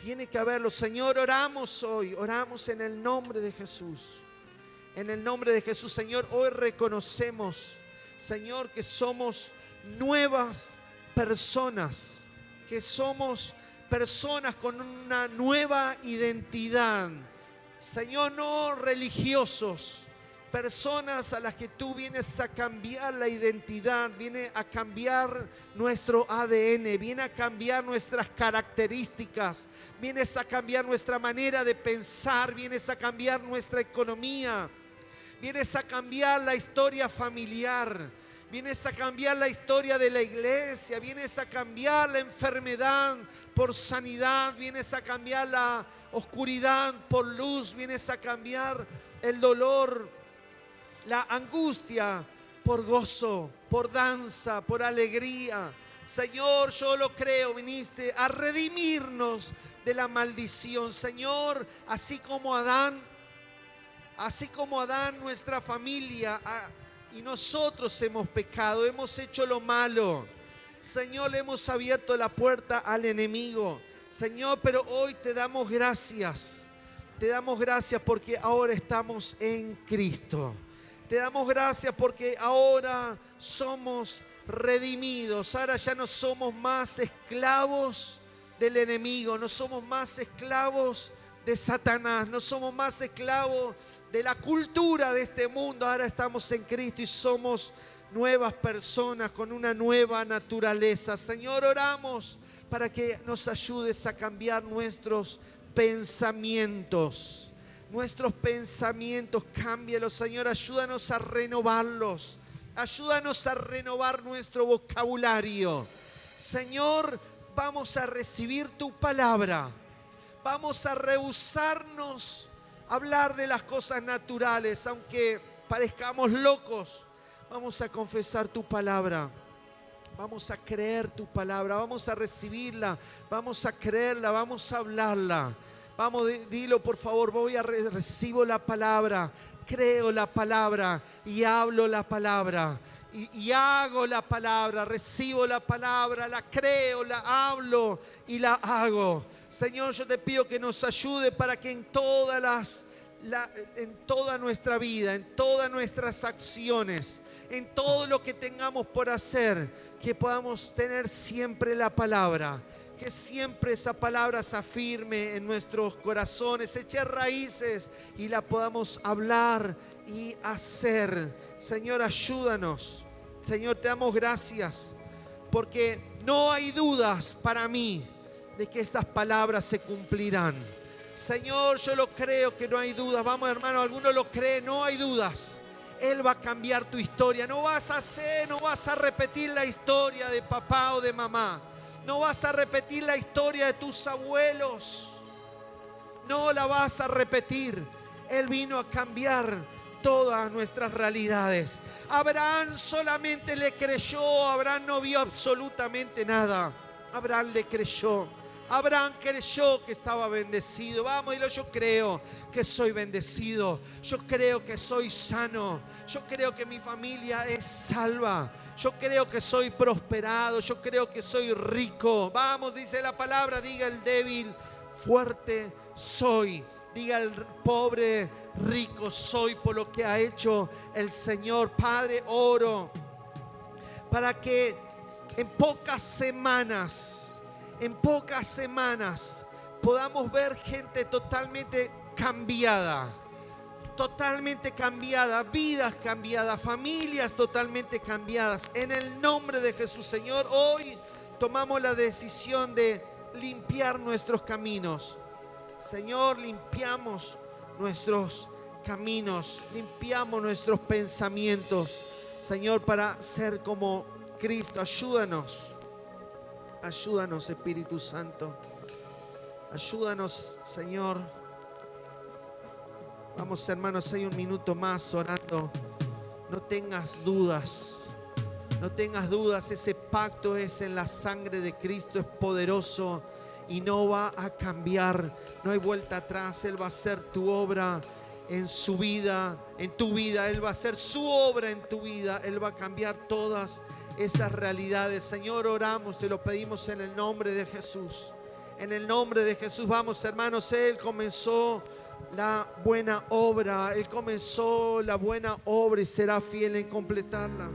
tiene que haberlo. Señor, oramos hoy, oramos en el nombre de Jesús. En el nombre de Jesús, Señor, hoy reconocemos, Señor, que somos nuevas personas, que somos personas con una nueva identidad. Señor, no religiosos, personas a las que tú vienes a cambiar la identidad, viene a cambiar nuestro ADN, viene a cambiar nuestras características, vienes a cambiar nuestra manera de pensar, vienes a cambiar nuestra economía, vienes a cambiar la historia familiar, vienes a cambiar la historia de la iglesia, vienes a cambiar la enfermedad por sanidad, vienes a cambiar la oscuridad por luz, vienes a cambiar el dolor, la angustia por gozo, por danza, por alegría. Señor, yo lo creo, viniste a redimirnos de la maldición. Señor, así como Adán, nuestra familia y nosotros hemos pecado, hemos hecho lo malo. Señor, le hemos abierto la puerta al enemigo. Señor, pero hoy te damos gracias. Te damos gracias porque ahora estamos en Cristo. Te damos gracias porque ahora somos redimidos. Ahora ya no somos más esclavos del enemigo. No somos más esclavos de Satanás. No somos más esclavos de la cultura de este mundo. Ahora estamos en Cristo y somos nuevas personas con una nueva naturaleza. Señor, oramos para que nos ayudes a cambiar nuestros pensamientos. Nuestros pensamientos, cámbialos, Señor. Ayúdanos a renovarlos. Ayúdanos a renovar nuestro vocabulario. Señor, vamos a recibir tu palabra. Vamos a rehusarnos a hablar de las cosas naturales, aunque parezcamos locos. Vamos a confesar tu palabra. Vamos a creer tu palabra. Vamos a recibirla. Vamos a creerla. Vamos a hablarla. Vamos, dilo por favor. Recibo la palabra, creo la palabra y hablo la palabra. Y hago la palabra, recibo la palabra, la creo, la hablo y la hago. Señor, yo te pido que nos ayude para que en toda nuestra vida, en todas nuestras acciones, en todo lo que tengamos por hacer, que podamos tener siempre la palabra. Que siempre esa palabra se afirme en nuestros corazones, eche raíces y la podamos hablar y hacer. Señor, ayúdanos. Señor, te damos gracias porque no hay dudas para mí de que estas palabras se cumplirán. Señor, yo lo creo que no hay dudas. Vamos, hermano, alguno lo cree, no hay dudas. Él va a cambiar tu historia. No vas a repetir la historia de papá o de mamá. No vas a repetir la historia de tus abuelos. No la vas a repetir. Él vino a cambiar todas nuestras realidades. Abraham solamente le creyó. Abraham no vio absolutamente nada. Abraham le creyó. Abraham creyó que estaba bendecido. Vamos, dilo, yo creo que soy bendecido. Yo creo que soy sano. Yo creo que mi familia es salva. Yo creo que soy prosperado. Yo creo que soy rico. Vamos, dice la palabra, diga el débil, fuerte soy. Diga el pobre, rico soy por lo que ha hecho el Señor. Padre, oro para que en pocas semanas podamos ver gente totalmente cambiada, vidas cambiadas, familias totalmente cambiadas. En el nombre de Jesús, Señor, hoy tomamos la decisión de limpiar nuestros caminos. Señor, limpiamos nuestros caminos, limpiamos nuestros pensamientos, Señor, para ser como Cristo. Ayúdanos, Espíritu Santo. Ayúdanos, Señor. Vamos, hermanos, hay un minuto más orando. No tengas dudas. No tengas dudas. Ese pacto es en la sangre de Cristo. Es poderoso y no va a cambiar. No hay vuelta atrás. Él va a hacer tu obra en su vida, en tu vida. Él va a hacer su obra en tu vida. Él va a cambiar todas esas realidades. Señor, oramos, te lo pedimos en el nombre de Jesús. En el nombre de Jesús. Vamos, hermanos, Él comenzó la buena obra. Él comenzó la buena obra y será fiel en completarla.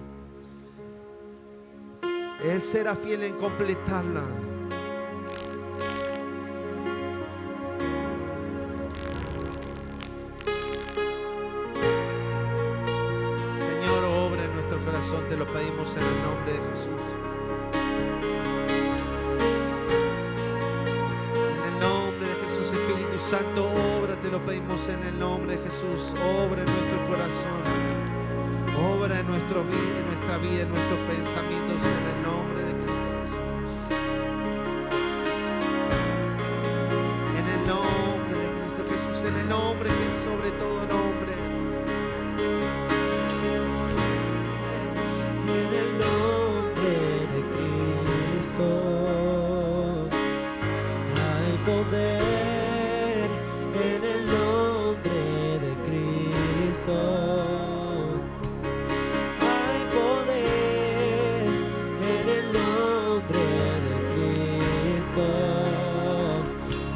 Él será fiel en completarla. Te lo pedimos en el nombre de Jesús. En el nombre de Jesús, Espíritu Santo, obra, te lo pedimos en el nombre de Jesús. Obra en nuestro corazón, obra en nuestra vida, en nuestros pensamientos, en el nombre de Cristo Jesús. En el nombre de Cristo Jesús, en el nombre que es sobre todo nombre. Hay poder en el nombre de Cristo. Hay poder en el nombre de Cristo.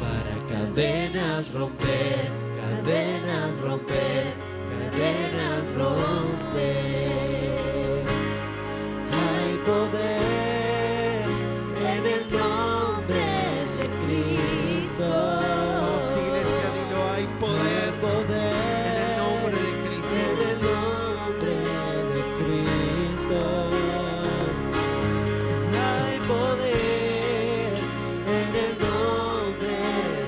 Para cadenas romper, cadenas romper, cadenas romper. Hay poder en el nombre de Cristo. Vamos, iglesia, dilo, hay poder, en el nombre de Cristo. En el nombre de Cristo. Hay poder en el nombre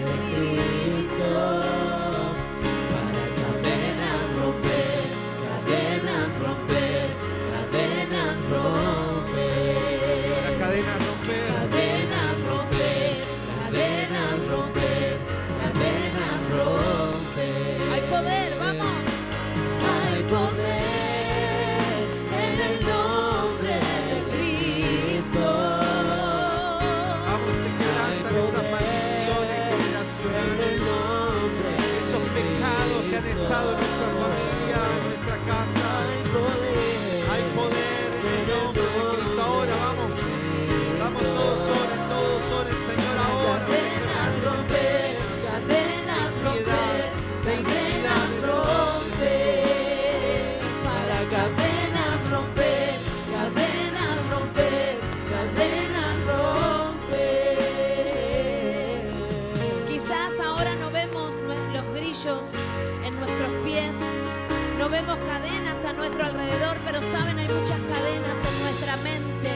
de Cristo. Para cadenas vemos cadenas a nuestro alrededor, pero saben, hay muchas cadenas en nuestra mente.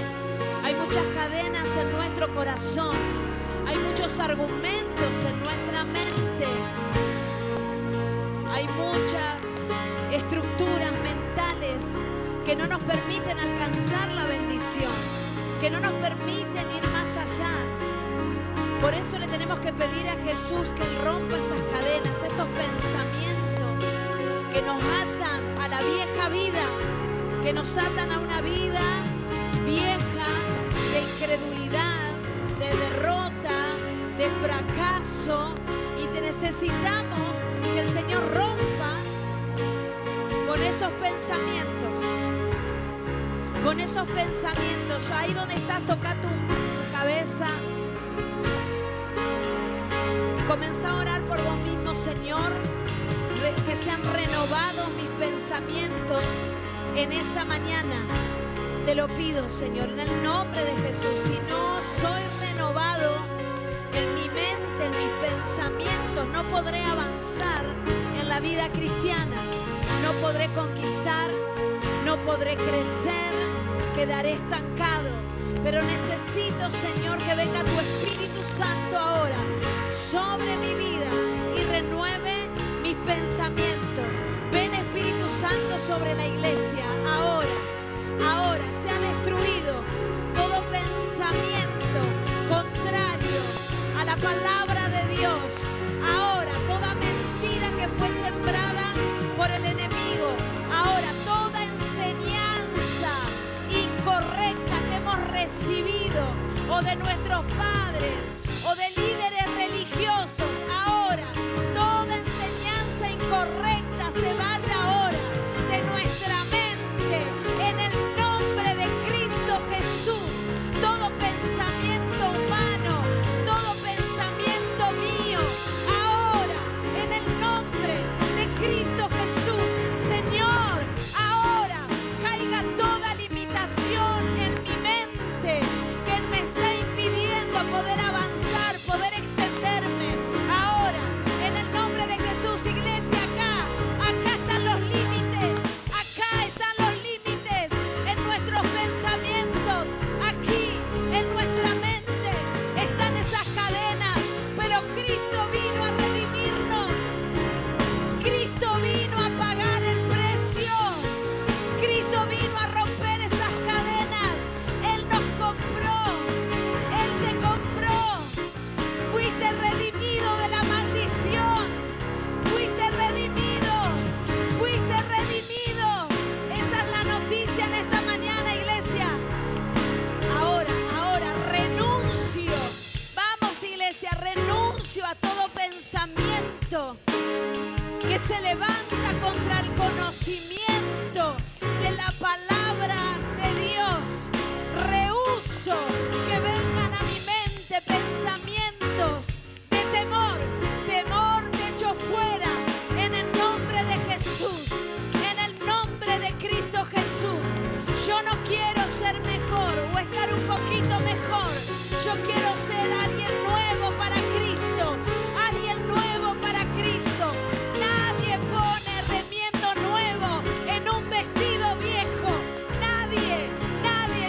Hay muchas cadenas en nuestro corazón. Hay muchos argumentos en nuestra mente. Hay muchas estructuras mentales que no nos permiten alcanzar la bendición, que no nos permiten ir más allá. Por eso le tenemos que pedir a Jesús que Él rompa esas cadenas, esos pensamientos que nos atan a la vieja vida, que nos atan a una vida vieja de incredulidad, de derrota, de fracaso, y te necesitamos que el Señor rompa con esos pensamientos. Con esos pensamientos, ahí donde estás, toca tu cabeza y comienza a orar por vos mismo. Señor, que sean renovados mis pensamientos en esta mañana. Te lo pido, Señor, en el nombre de Jesús. Si no soy renovado en mi mente, en mis pensamientos, no podré avanzar en la vida cristiana. No podré conquistar, no podré crecer, quedaré estancado. Pero necesito, Señor, que venga tu Espíritu Santo ahora sobre mi vida y renueve mis pensamientos. Ven, Espíritu Santo, sobre la iglesia ahora. Ahora se ha destruido todo pensamiento contrario a la palabra de Dios. Ahora toda mentira que fue sembrada por el enemigo. Ahora toda enseñanza incorrecta que hemos recibido, o de nuestros padres, o de líderes religiosos. Ahora toda enseñanza incorrecta se vaya ahora de nuestra mente. En el nombre de Cristo Jesús, todo pensamiento humano, todo pensamiento mío, ahora, en el nombre de Cristo Jesús, Señor, ahora caiga toda limitación en mi mente que me está impidiendo poder avanzar, poder extenderme. Ahora, en el nombre de Jesús, iglesia, acá están los límites, acá están los límites en nuestros pensamientos, aquí en nuestra mente están esas cadenas, pero Cristo vino a redimirnos, Cristo vino a pagar el precio, Cristo vino a romper esas cadenas. Él nos compró, Él te compró, fuiste redimido de la maldición, fuiste redimido, fuiste redimido. Esa es la noticia en esta mañana, iglesia. Ahora renuncio, vamos, iglesia, renuncio a todo pensamiento que se levanta contra el conocimiento de la palabra de Dios. Rehúso que vengan a mi mente pensamientos de temor. Temor te echo fuera en el nombre de Jesús, en el nombre de Cristo Jesús. Yo no quiero ser mejor o estar un poquito mejor. Yo quiero ser alguien nuevo para Cristo, alguien nuevo para Cristo. Nadie pone remiendo nuevo en un vestido viejo. Nadie.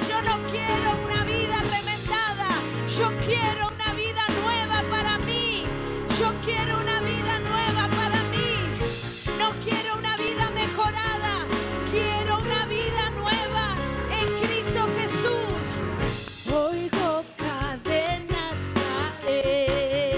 Yo no quiero una vida remendada. Yo quiero una vida nueva para mí. Yo quiero una vida nueva para mí. No quiero una vida mejorada. Quiero una vida nueva en Cristo Jesús. Oigo cadenas caer.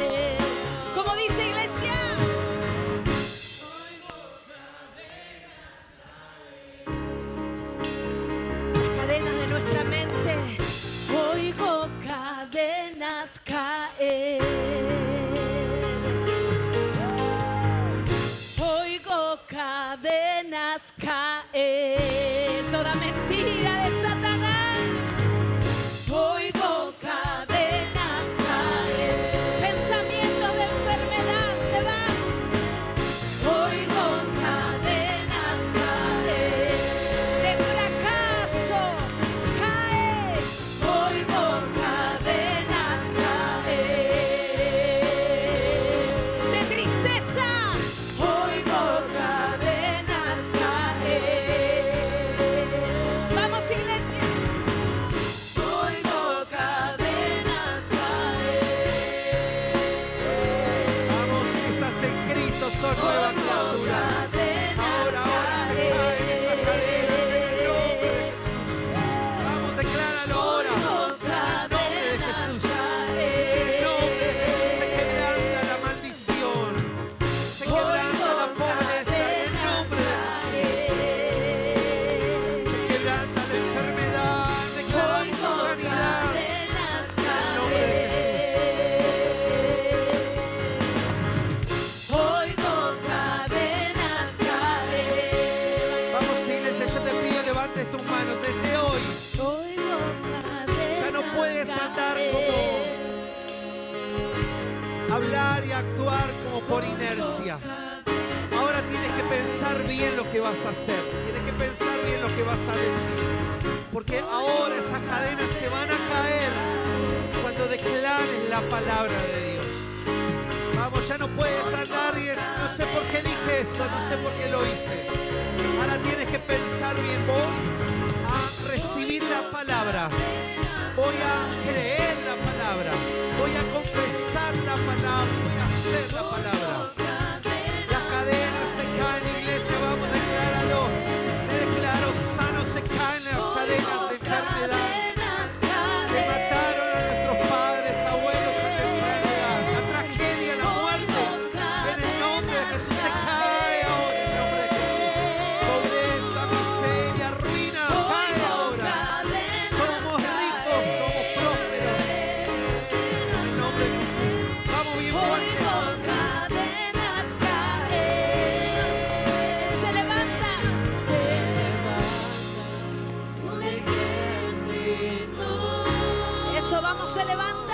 puedes andar como hablar y actuar como por inercia. Ahora tienes que pensar bien lo que vas a hacer. Tienes que pensar bien lo que vas a decir. Porque ahora esas cadenas se van a caer cuando declares la palabra de Dios. Vamos, ya no puedes andar y decir, no sé por qué dije eso, no sé por qué lo hice. Ahora tienes que pensar bien. Voy a recibir la palabra. Voy a creer la palabra. Voy a confesar la palabra. Voy a hacer la palabra. Las cadenas se caen, iglesia. Vamos, decláralo. Le declaro, sano se caen las cadenas de enfermedad. Que mataron a nuestros padres, abuelos en la enfermedad. La tragedia, la muerte. En el nombre de Jesús se cae ahora. En el nombre de Jesús. Pobreza, miseria, ruina. Cae ahora. Somos ricos, somos prósperos. En el nombre de Jesús. Vamos bien fuerte. Se levanta. un ejército. Eso, vamos, se levanta.